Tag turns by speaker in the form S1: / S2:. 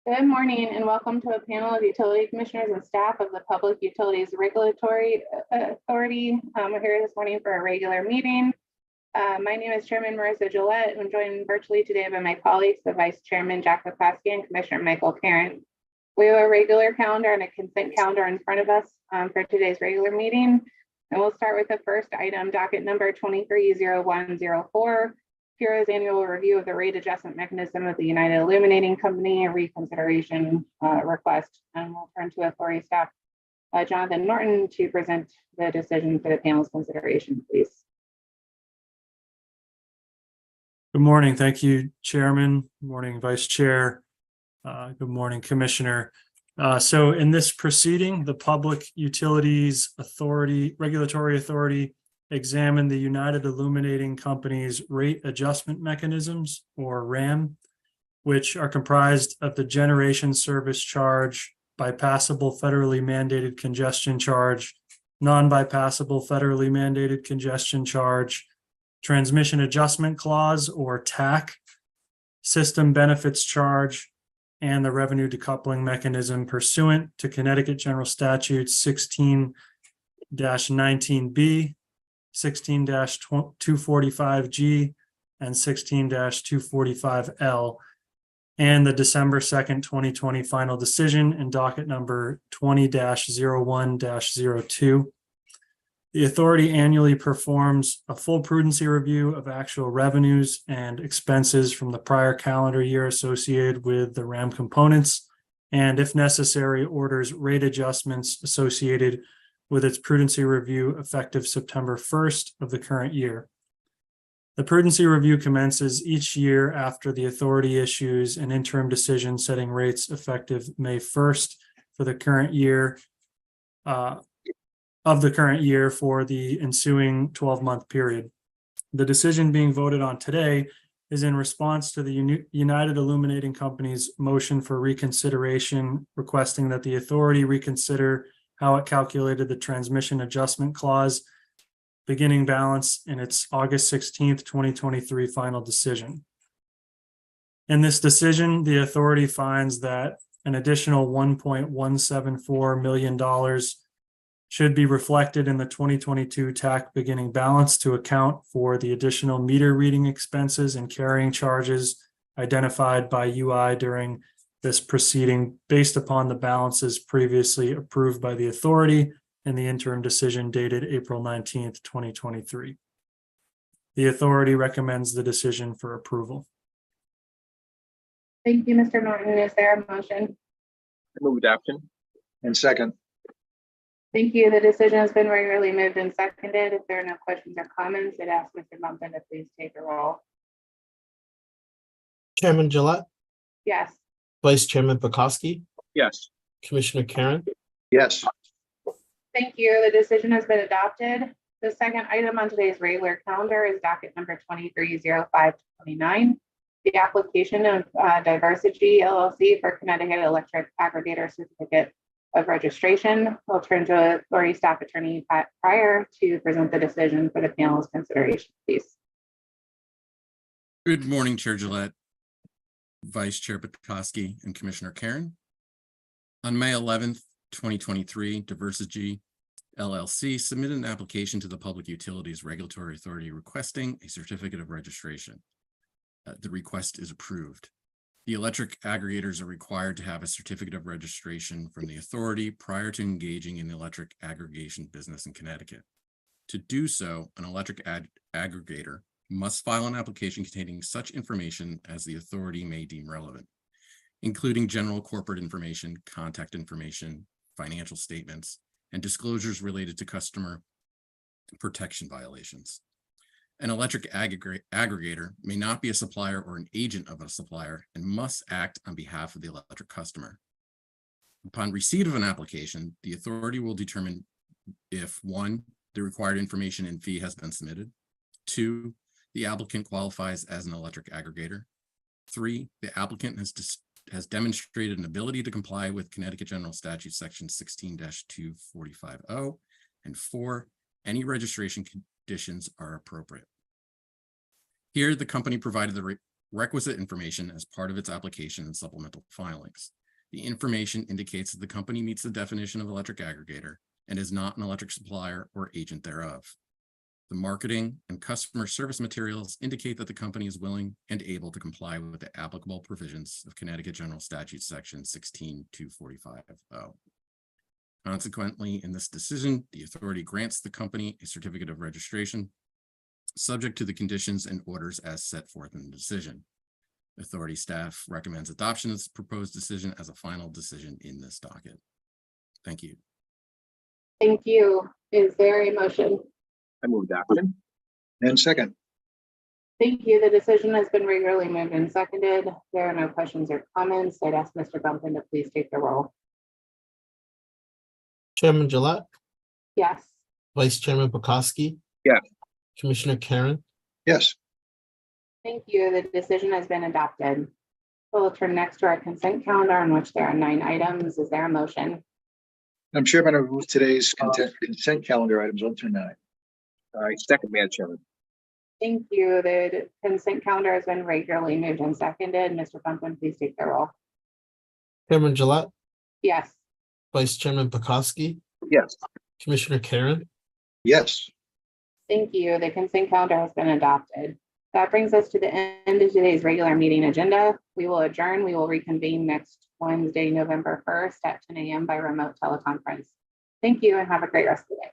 S1: Good morning and welcome to a panel of utility commissioners and staff of the Public Utilities Regulatory Authority. We're here this morning for a regular meeting. My name is Chairman Marissa Gillette, and I'm joined virtually today by my colleagues, the Vice Chairman Jack McCloskey and Commissioner Michael Karen. We have a regular calendar and a consent calendar in front of us for today's regular meeting. And we'll start with the first item, docket number 230104. PURA's annual review of the rate adjustment mechanism of the United Illuminating Company, a reconsideration request. And we'll turn to authority staff, Jonathan Norton, to present the decision for the panel's consideration, please.
S2: Good morning. Thank you, Chairman. Good morning, Vice Chair. Good morning, Commissioner. So in this proceeding, the Public Utilities Regulatory Authority examine the United Illuminating Company's rate adjustment mechanisms, or RAM, which are comprised of the generation service charge, bypassable federally mandated congestion charge, non-bypassable federally mandated congestion charge, transmission adjustment clause, or TAC, system benefits charge, and the revenue decoupling mechanism pursuant to Connecticut General Statutes 16-19B, 16-245G, and 16-245L, and the December 2nd, 2020 final decision in docket number 20-01-02. The authority annually performs a full prudency review of actual revenues and expenses from the prior calendar year associated with the RAM components, and if necessary, orders rate adjustments associated with its prudency review effective September 1st of the current year. The prudency review commences each year after the authority issues an interim decision setting rates effective May 1st for the current year, for the ensuing 12-month period. The decision being voted on today is in response to the United Illuminating Company's motion for reconsideration, requesting that the authority reconsider how it calculated the transmission adjustment clause beginning balance in its August 16th, 2023 final decision. In this decision, the authority finds that an additional $1.174 million should be reflected in the 2022 TAC beginning balance to account for the additional meter reading expenses and carrying charges identified by UI during this proceeding based upon the balances previously approved by the authority in the interim decision dated April 19th, 2023. The authority recommends the decision for approval.
S1: Thank you, Mr. Norton. Is there a motion?
S3: I move adoption.
S4: And second.
S1: Thank you. The decision has been regularly moved and seconded. If there are no questions or comments, I'd ask Mr. Mumpin to please take a roll.
S5: Chairman Gillette,
S1: Yes.
S5: Vice Chairman Bukowski,
S3: Yes.
S5: Commissioner Karen,
S4: Yes.
S1: Thank you. The decision has been adopted. The second item on today's regular calendar is docket number 230529. The application of Diversity LLC for Connecticut Electric Aggregator Certificate of Registration. We'll turn to authority staff attorney Pat Pryor to present the decision for the panel's consideration, please.
S6: Good morning, Chair Gillette, Vice Chair Bukowski, and Commissioner Karen. On May 11th, 2023, Diversity LLC submitted an application to the Public Utilities Regulatory Authority requesting a certificate of registration. The request is approved. The electric aggregators are required to have a certificate of registration from the authority prior to engaging in the electric aggregation business in Connecticut. To do so, an electric aggregator must file an application containing such information as the authority may deem relevant, including general corporate information, contact information, financial statements, and disclosures related to customer protection violations. An electric aggregator may not be a supplier or an agent of a supplier and must act on behalf of the electric customer. Upon receipt of an application, the authority will determine if 1, the required information and fee has been submitted, 2, the applicant qualifies as an electric aggregator, 3, the applicant has demonstrated an ability to comply with Connecticut General Statute section 16-245O, and 4, any registration conditions are appropriate. Here, the company provided the requisite information as part of its application and supplemental filings. The information indicates that the company meets the definition of electric aggregator and is not an electric supplier or agent thereof. The marketing and customer service materials indicate that the company is willing and able to comply with the applicable provisions of Connecticut General Statute Section 16-245-0. Consequently, in this decision, the authority grants the company a certificate of registration subject to the conditions and orders as set forth in the decision. Authority staff recommends adoption of this proposed decision as a final decision in this docket. Thank you.
S1: Thank you. Is there a motion?
S3: I move adoption.
S4: And second.
S1: Thank you. The decision has been regularly moved and seconded. There are no questions or comments. I'd ask Mr. Bumpkin to please take the roll.
S5: Chairman Gillette,
S1: Yes.
S5: Vice Chairman Pekoski.
S3: Yes.
S5: Commissioner Karen,
S4: Yes.
S1: Thank you. The decision has been adopted. We'll turn next to our consent calendar on which there are 9 items. Is there a motion?
S4: I'm Chairman, I move today's consent calendar items on to 9.
S3: I second, Madam Chairman.
S1: Thank you. The consent calendar has been regularly moved and seconded. Mr. Bumpkin, please take the roll.
S5: Chairman Gillette,
S1: Yes.
S5: Vice Chairman Pekoski,
S3: Yes.
S5: Commissioner Karen,
S4: Yes.
S1: Thank you. The consent calendar has been adopted. That brings us to the end of today's regular meeting agenda. We will adjourn. We will reconvene next Wednesday, November 1st at 10 a.m. by remote teleconference. Thank you and have a great rest of the day.